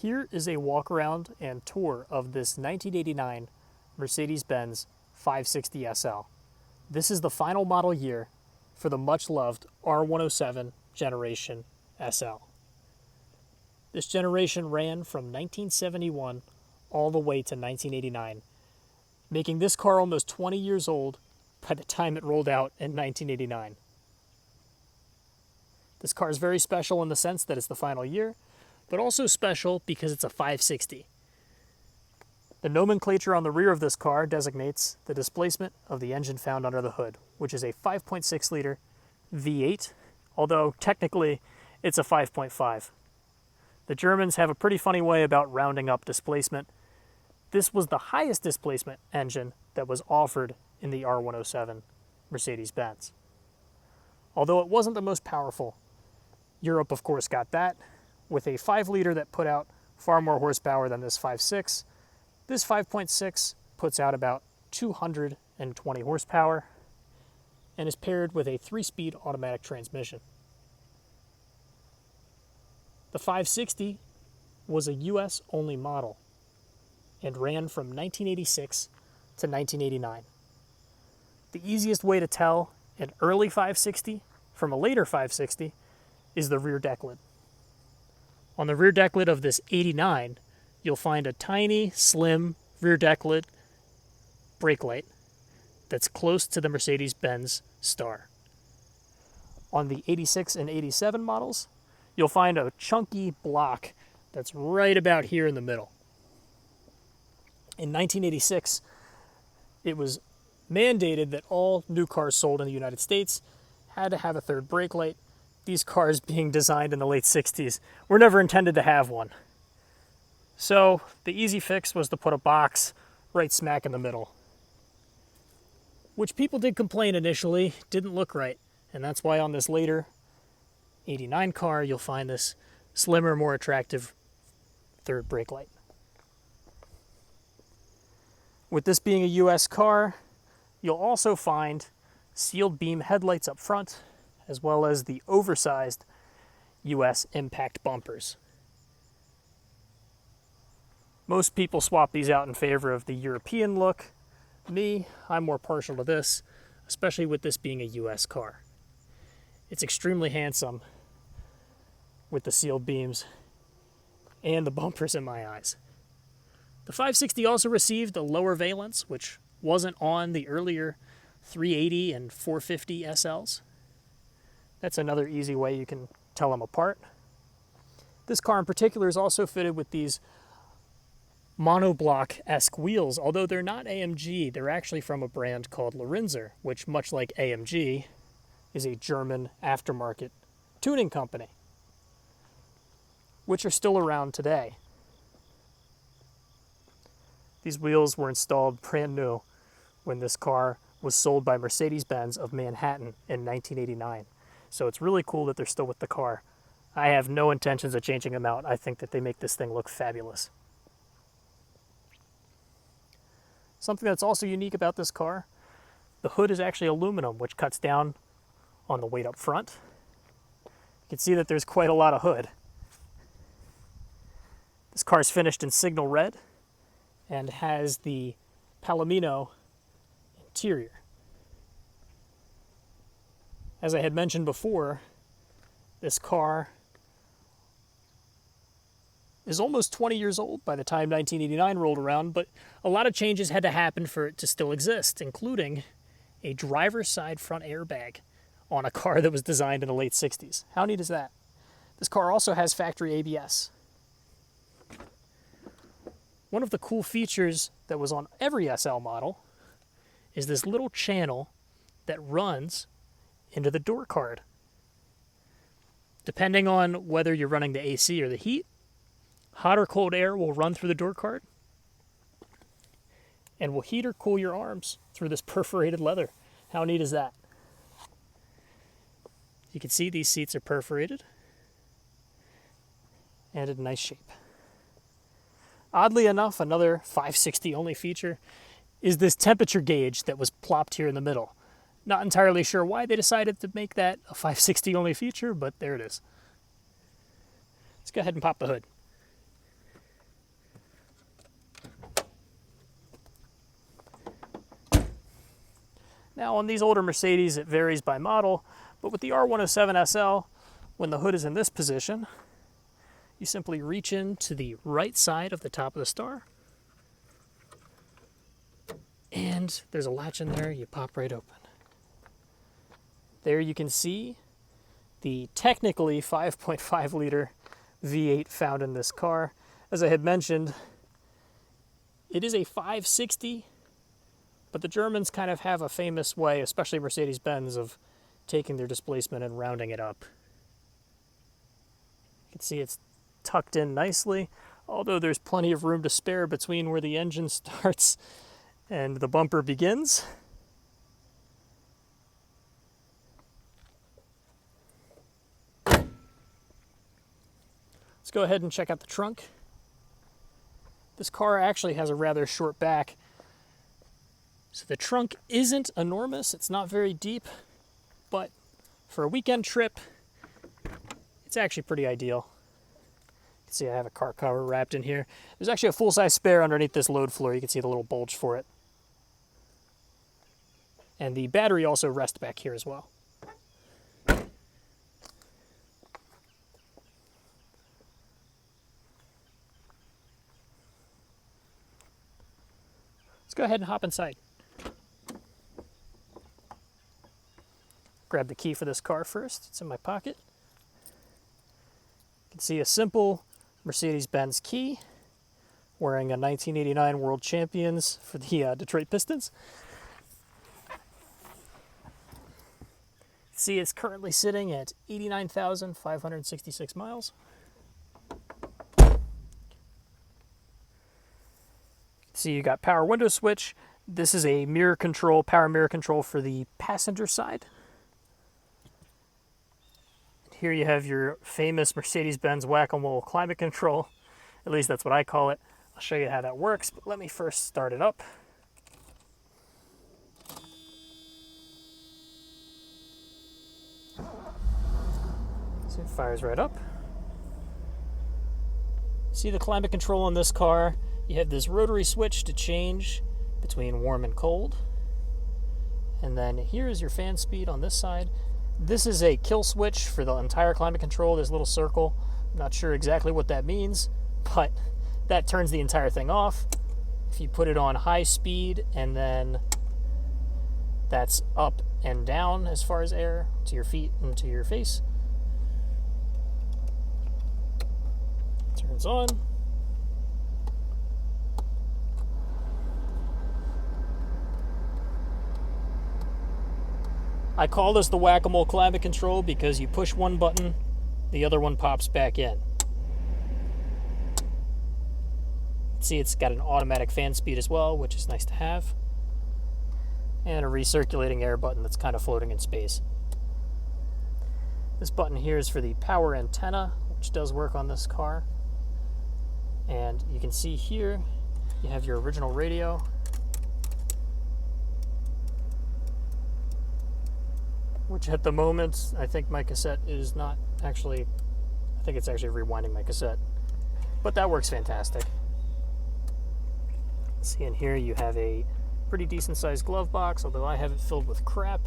Here is a walk around and tour of this 1989 Mercedes-Benz 560 SL. This is the final model year for the much loved R107 generation SL. This generation ran from 1971 all the way to 1989, making this car almost 20 years old by the time it rolled out in 1989. This car is very special in the sense that it's the final year, but also special because it's a 560. The nomenclature on the rear of this car designates the displacement of the engine found under the hood, which is a 5.6 liter V8, although technically it's a 5.5. The Germans have a pretty funny way about rounding up displacement. This was the highest displacement engine that was offered in the R107 Mercedes-Benz. Although it wasn't the most powerful, Europe of course got that, with a 5 liter that put out far more horsepower than this 5.6. This 5.6 puts out about 220 horsepower and is paired with a 3-speed automatic transmission. The 560 was a US only model and ran from 1986 to 1989. The easiest way to tell an early 560 from a later 560 is the rear deck lid. On the rear deck lid of this 89, you'll find a tiny, slim rear deck lid brake light that's close to the Mercedes-Benz star. On the 86 and 87 models, you'll find a chunky block that's right about here in the middle. In 1986, it was mandated that all new cars sold in the United States had to have a third brake light. These cars, being designed in the late 60s, were never intended to have one. So the easy fix was to put a box right smack in the middle, which people did complain initially didn't look right, and that's why on this later 89 car you'll find this slimmer, more attractive third brake light. With this being a US car, you'll also find sealed beam headlights up front, as well as the oversized US impact bumpers. Most people swap these out in favor of the European look. Me, I'm more partial to this, especially with this being a US car. It's extremely handsome with the sealed beams and the bumpers in my eyes. The 560 also received a lower valence, which wasn't on the earlier 380 and 450 SLs. That's another easy way you can tell them apart. This car in particular is also fitted with these monoblock-esque wheels. Although they're not AMG, they're actually from a brand called Lorenzer, which, much like AMG, is a German aftermarket tuning company, which are still around today. These wheels were installed brand new when this car was sold by Mercedes-Benz of Manhattan in 1989. So it's really cool that they're still with the car. I have no intentions of changing them out. I think that they make this thing look fabulous. Something that's also unique about this car, the hood is actually aluminum, which cuts down on the weight up front. You can see that there's quite a lot of hood. This car is finished in signal red and has the Palomino interior. As I had mentioned before, this car is almost 20 years old by the time 1989 rolled around, but a lot of changes had to happen for it to still exist, including a driver's side front airbag on a car that was designed in the late 60s. How neat is that? This car also has factory ABS. One of the cool features that was on every SL model is this little channel that runs into the door card. Depending on whether you're running the AC or the heat, hot or cold air will run through the door card and will heat or cool your arms through this perforated leather. How neat is that? You can see these seats are perforated and in nice shape. Oddly enough, another 560 only feature is this temperature gauge that was plopped here in the middle. Not entirely sure why they decided to make that a 560 only feature, but there it is. Let's go ahead and pop the hood. Now on these older Mercedes it varies by model, but with the R107 SL, when the hood is in this position, you simply reach into the right side of the top of the star, and there's a latch in there, you pop right open. There you can see the technically 5.5 liter V8 found in this car. As I had mentioned, it is a 560, but the Germans kind of have a famous way, especially Mercedes-Benz, of taking their displacement and rounding it up. You can see it's tucked in nicely, although there's plenty of room to spare between where the engine starts and the bumper begins. Let's go ahead and check out the trunk. This car actually has a rather short back, so the trunk isn't enormous, it's not very deep, but for a weekend trip, it's actually pretty ideal. You can see I have a car cover wrapped in here. There's actually a full-size spare underneath this load floor. You can see the little bulge for it. And the battery also rests back here as well. Let's go ahead and hop inside. Grab the key for this car first. It's in my pocket. You can see a simple Mercedes-Benz key wearing a 1989 World Champions for the Detroit Pistons. See, it's currently sitting at 89,566 miles. See, you got power window switch. This is a mirror control, power mirror control for the passenger side. Here you have your famous Mercedes-Benz whack-a-mole climate control. At least that's what I call it. I'll show you how that works, but let me first start it up. So it fires right up. See the climate control on this car? You have this rotary switch to change between warm and cold. And then here is your fan speed on this side. This is a kill switch for the entire climate control, this little circle. I'm not sure exactly what that means, but that turns the entire thing off. If you put it on high speed, and then that's up and down as far as air to your feet and to your face. Turns on. I call this the whack-a-mole climate control because you push one button, the other one pops back in. See, it's got an automatic fan speed as well, which is nice to have. And a recirculating air button that's kind of floating in space. This button here is for the power antenna, which does work on this car. And you can see here, you have your original radio. Which at the moment, I think my cassette is not actually, I think it's actually rewinding my cassette. But that works fantastic. See, in here you have a pretty decent sized glove box, although I have it filled with crap.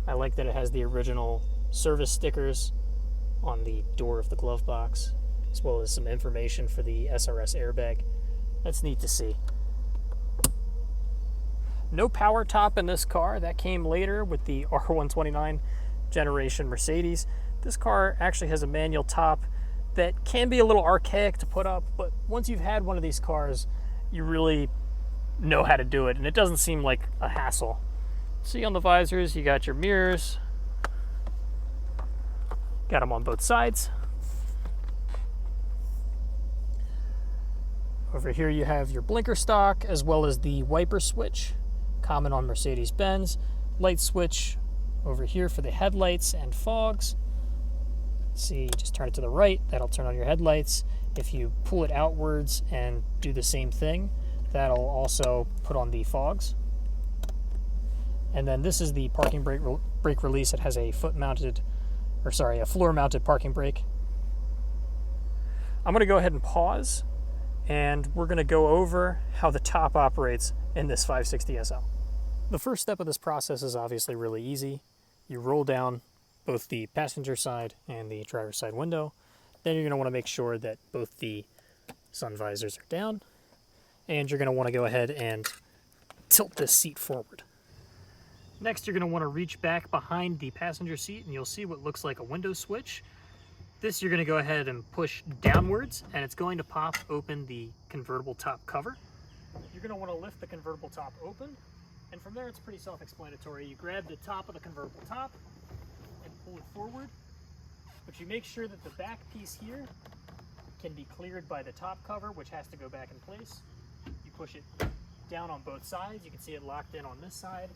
I like that it has the original service stickers on the door of the glove box, as well as some information for the SRS airbag. That's neat to see. No power top in this car. That came later with the R129 generation Mercedes. This car actually has a manual top that can be a little archaic to put up, but once you've had one of these cars, you really know how to do it, and it doesn't seem like a hassle. See, on the visors, you got your mirrors. Got them on both sides. Over here you have your blinker stock, as well as the wiper switch, common on Mercedes-Benz. Light switch over here for the headlights and fogs. See, you just turn it to the right, that'll turn on your headlights. If you pull it outwards and do the same thing, that'll also put on the fogs. And then this is the parking brake release. It has a a floor-mounted parking brake. I'm going to go ahead and pause, and we're going to go over how the top operates in this 560 SL. The first step of this process is obviously really easy. You roll down both the passenger side and the driver's side window. Then you're going to want to make sure that both the sun visors are down, and you're going to want to go ahead and tilt this seat forward. Next, you're going to want to reach back behind the passenger seat, and you'll see what looks like a window switch. This you're going to go ahead and push downwards, and it's going to pop open the convertible top cover. You're going to want to lift the convertible top open, and from there it's pretty self-explanatory. You grab the top of the convertible top and pull it forward, but you make sure that the back piece here can be cleared by the top cover, which has to go back in place. You push it down on both sides. You can see it locked in on this side,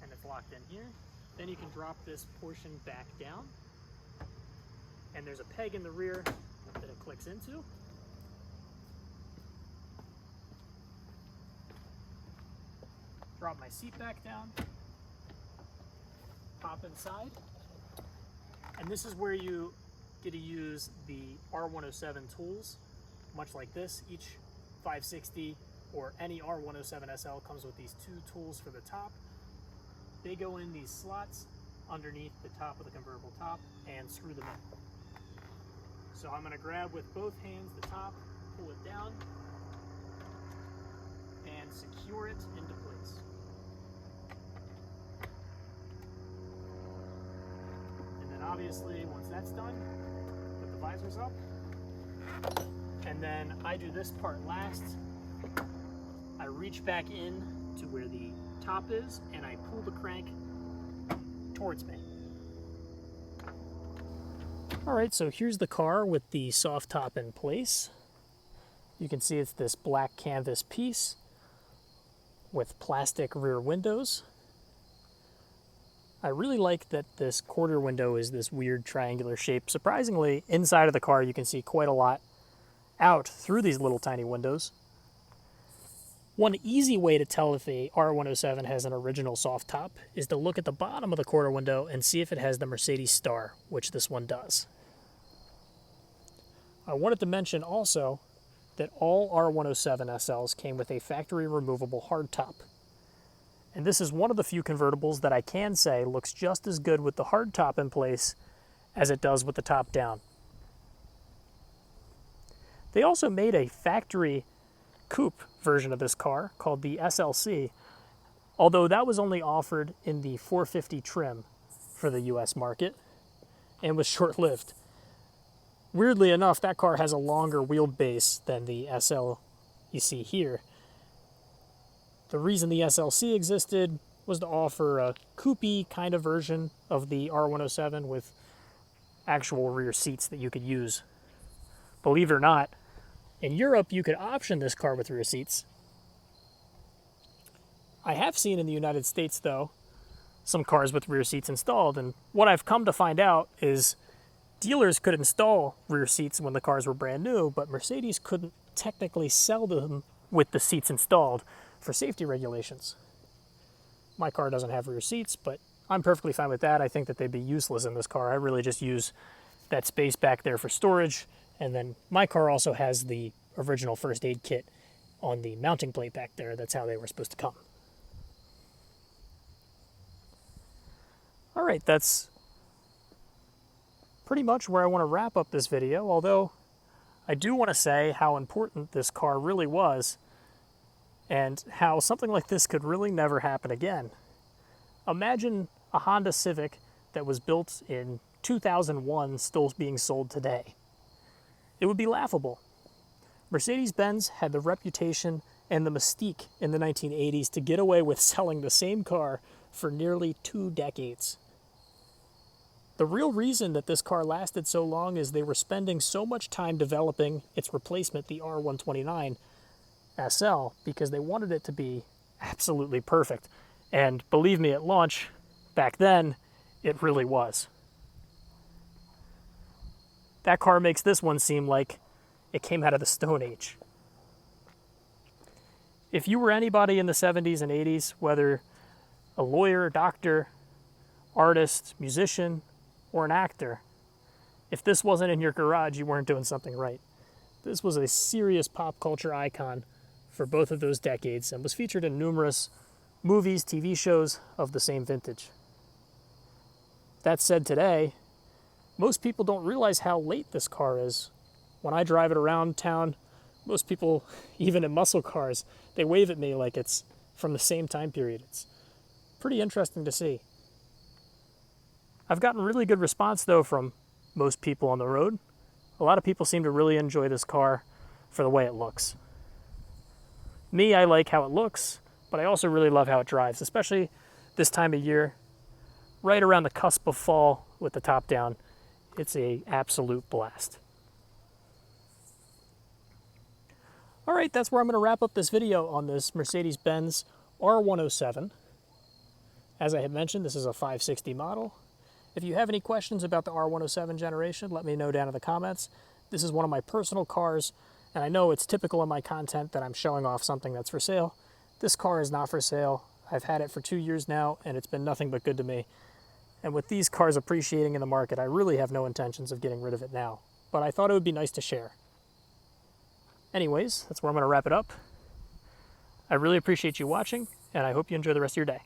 and it's locked in here. Then you can drop this portion back down, and there's a peg in the rear that it clicks into. Drop my seat back down, pop inside, and this is where you get to use the R107 tools, much like this. Each 560 or any R107 SL comes with these two tools for the top. They go in these slots underneath the top of the convertible top and screw them in. So I'm going to grab with both hands the top, pull it down, and secure it into place. And then obviously once that's done, put the visors up. And then I do this part last. I reach back in to where the top is, and I pull the crank towards me. Alright, so here's the car with the soft top in place. You can see it's this black canvas piece with plastic rear windows. I really like that this quarter window is this weird triangular shape. Surprisingly, inside of the car you can see quite a lot out through these little tiny windows. One easy way to tell if a R107 has an original soft top is to look at the bottom of the quarter window and see if it has the Mercedes star, which this one does. I wanted to mention also that all R107 SLs came with a factory removable hardtop. And this is one of the few convertibles that I can say looks just as good with the hardtop in place as it does with the top down. They also made a factory coupe version of this car called the SLC, although that was only offered in the 450 trim for the US market and was short-lived. Weirdly enough, that car has a longer wheelbase than the SL you see here. The reason the SLC existed was to offer a coupe kind of version of the R107 with actual rear seats that you could use. Believe it or not, in Europe, you could option this car with rear seats. I have seen in the United States, though, some cars with rear seats installed, and what I've come to find out is dealers could install rear seats when the cars were brand new, but Mercedes couldn't technically sell them with the seats installed for safety regulations. My car doesn't have rear seats, but I'm perfectly fine with that. I think that they'd be useless in this car. I really just use that space back there for storage. And then my car also has the original first aid kit on the mounting plate back there. That's how they were supposed to come. All right, that's pretty much where I want to wrap up this video, although I do want to say how important this car really was and how something like this could really never happen again. Imagine a Honda Civic that was built in 2001 still being sold today. It would be laughable. Mercedes-Benz had the reputation and the mystique in the 1980s to get away with selling the same car for nearly 2 decades. The real reason that this car lasted so long is they were spending so much time developing its replacement, the R129 SL, because they wanted it to be absolutely perfect. And believe me, at launch, back then, it really was. That car makes this one seem like it came out of the Stone Age. If you were anybody in the 70s and 80s, whether a lawyer, doctor, artist, musician, or an actor, if this wasn't in your garage, you weren't doing something right. This was a serious pop culture icon for both of those decades and was featured in numerous movies, TV shows of the same vintage. That said, today, most people don't realize how late this car is. When I drive it around town, most people, even in muscle cars, they wave at me like it's from the same time period. It's pretty interesting to see. I've gotten really good response, though, from most people on the road. A lot of people seem to really enjoy this car for the way it looks. Me, I like how it looks, but I also really love how it drives, especially this time of year, right around the cusp of fall with the top down. It's an absolute blast. All right, that's where I'm going to wrap up this video on this Mercedes-Benz R107. As I had mentioned, this is a 560 model. If you have any questions about the R107 generation, let me know down in the comments. This is one of my personal cars, and I know it's typical in my content that I'm showing off something that's for sale. This car is not for sale. I've had it for 2 years now, and it's been nothing but good to me. And with these cars appreciating in the market, I really have no intentions of getting rid of it now. But I thought it would be nice to share. Anyways, that's where I'm going to wrap it up. I really appreciate you watching, and I hope you enjoy the rest of your day.